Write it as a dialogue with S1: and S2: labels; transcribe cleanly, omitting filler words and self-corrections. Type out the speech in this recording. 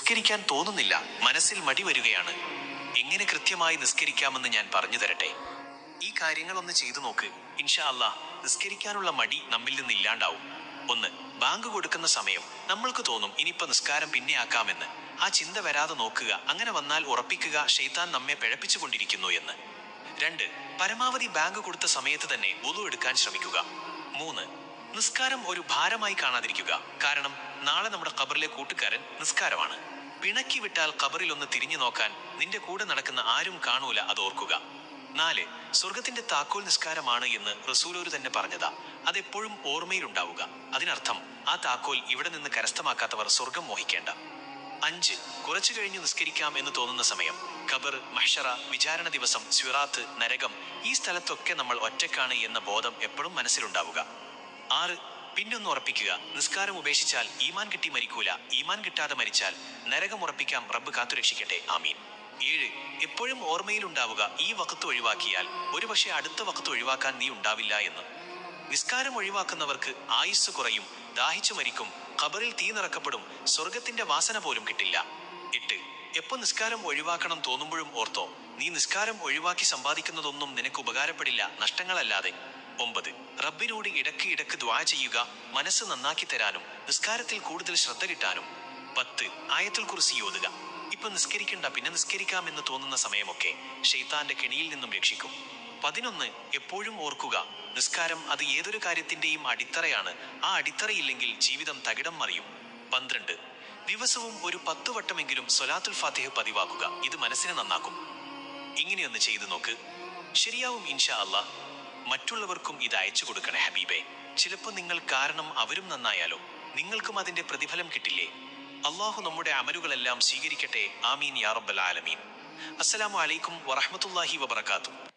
S1: നിസ്കരിക്കാൻ തോന്നുന്നില്ല, മനസ്സിൽ മടി വരികയാണ്. എങ്ങനെ കൃത്യമായി നിസ്കരിക്കാമെന്ന് ഞാൻ പറഞ്ഞു തരട്ടെ. ഈ കാര്യങ്ങളൊന്ന് ചെയ്തു നോക്ക്. ഇൻഷാ അല്ലാഹ് നിസ്കരിക്കാനുള്ള മടി നമ്മിൽ നിന്ന് ഇല്ലാണ്ടാവും. 1. ബാങ്ക് കൊടുക്കുന്ന സമയം നമ്മൾക്ക് തോന്നും ഇനിയിപ്പോ നിസ്കാരം പിന്നെ ആക്കാമെന്ന്. ആ ചിന്ത വരാതെ നോക്കുക. അങ്ങനെ വന്നാൽ ഉറപ്പിക്കുക ശൈത്താൻ നമ്മെ പിഴപ്പിച്ചുകൊണ്ടിരിക്കുന്നു എന്ന്. 2. പരമാവധി ബാങ്ക് കൊടുത്ത സമയത്ത് തന്നെ വുളു എടുക്കാൻ ശ്രമിക്കുക. 3. നിസ്കാരം ഒരു ഭാരമായി കാണാതിരിക്കുക. കാരണം നാളെ നമ്മുടെ ഖബറിലെ കൂട്ടുകാരൻ നിസ്കാരമാണ്. പിണക്കി വിട്ടാൽ ഖബറിൽ ഒന്ന് തിരിഞ്ഞു നോക്കാൻ നിന്റെ കൂടെ നടക്കുന്ന ആരും കാണൂല, അത് ഓർക്കുക. 4. സ്വർഗത്തിന്റെ താക്കോൽ നിസ്കാരമാണ് എന്ന് റസൂലൂര് തന്നെ പറഞ്ഞതാ. അതെപ്പോഴും ഓർമ്മയിലുണ്ടാവുക. അതിനർത്ഥം ആ താക്കോൽ ഇവിടെ നിന്ന് കരസ്ഥമാക്കാത്തവർ സ്വർഗം മോഹിക്കേണ്ട. 5. കുറച്ചു കഴിഞ്ഞു നിസ്കരിക്കാം എന്ന് തോന്നുന്ന സമയം ഖബർ, മഹ്ശറ, വിചാരണ ദിവസം, സിറാത്ത്, നരകം, ഈ സ്ഥലത്തൊക്കെ നമ്മൾ ഒറ്റക്കാണ് എന്ന ബോധം എപ്പോഴും മനസ്സിലുണ്ടാവുക. 6. പിന്നൊന്ന് ഉറപ്പിക്കുക, നിസ്കാരം ഉപേക്ഷിച്ചാൽ ഈമാൻ കിട്ടി മരിക്കൂല, ഈമാൻ കിട്ടാതെ മരിച്ചാൽ നരകം ഉറപ്പിക്കാം, റബ്ബ് കാത്തുരക്ഷിക്കട്ടെ, ആമീൻ. 7. എപ്പോഴും ഓർമ്മയിലുണ്ടാവുക, ഈ വഖത്ത് ഒഴിവാക്കിയാൽ ഒരുപക്ഷെ അടുത്ത വഖത്ത് ഒഴിവാക്കാൻ നീ ഉണ്ടാവില്ല എന്ന്. നിസ്കാരം ഒഴിവാക്കുന്നവർക്ക് ആയുസ് കുറയും, ദാഹിച്ചു മരിക്കും, ഖബറിൽ തീ നിറക്കപ്പെടും, സ്വർഗത്തിന്റെ വാസന പോലും കിട്ടില്ല. 8. എപ്പോ നിസ്കാരം ഒഴിവാക്കണം തോന്നുമ്പോഴും ഓർത്തോ, നീ നിസ്കാരം ഒഴിവാക്കി സമ്പാദിക്കുന്നതൊന്നും നിനക്ക് ഉപകാരപ്പെടില്ല, നഷ്ടങ്ങളല്ലാതെ. 9. റബ്ബിനോട് ഇടയ്ക്ക് ദുആ ചെയ്യുക, മനസ്സ് നന്നാക്കി തരാനും നിസ്കാരത്തിൽ കൂടുതൽ ശ്രദ്ധ കിട്ടാനും. 10. ആയത്തുൽ കുർസി ഓതുക. ഇപ്പൊ നിസ്കരിക്കണ്ട, പിന്നെ നിസ്കരിക്കാം എന്ന് തോന്നുന്ന സമയമൊക്കെ ശൈത്താന്റെ കെണിയിൽ നിന്നും രക്ഷിക്കും. 11. എപ്പോഴും ഓർക്കുക, നിസ്കാരം അത് ഏതൊരു കാര്യത്തിന്റെയും അടിത്തറയാണ്. ആ അടിത്തറയില്ലെങ്കിൽ ജീവിതം തകിടം മറിയും. 12. ദിവസവും ഒരു 10 വട്ടമെങ്കിലും സ്വലാത്തുൽ ഫാത്തിഹ പതിവാക്കുക. ഇത് മനസ്സിനെ നന്നാക്കും. ഇങ്ങനെയൊന്ന് ചെയ്തു നോക്ക്, ശരിയാവും ഇൻഷാ അല്ലാഹ്. മറ്റുള്ളവർക്കും ഇത് അയച്ചു കൊടുക്കണേ ഹബീബേ. ചിലപ്പോൾ നിങ്ങൾ കാരണം അവരും നന്നായാലോ, നിങ്ങൾക്കും അതിന്റെ പ്രതിഫലം കിട്ടില്ലേ. അള്ളാഹു നമ്മുടെ അമലുകളെല്ലാം സ്വീകരിക്കട്ടെ, ആമീൻ യാ റബ്ബൽ ആലമീൻ. അസ്സലാമു അലൈക്കും വറഹ്മത്തുള്ളാഹി വബറകാതുഹു.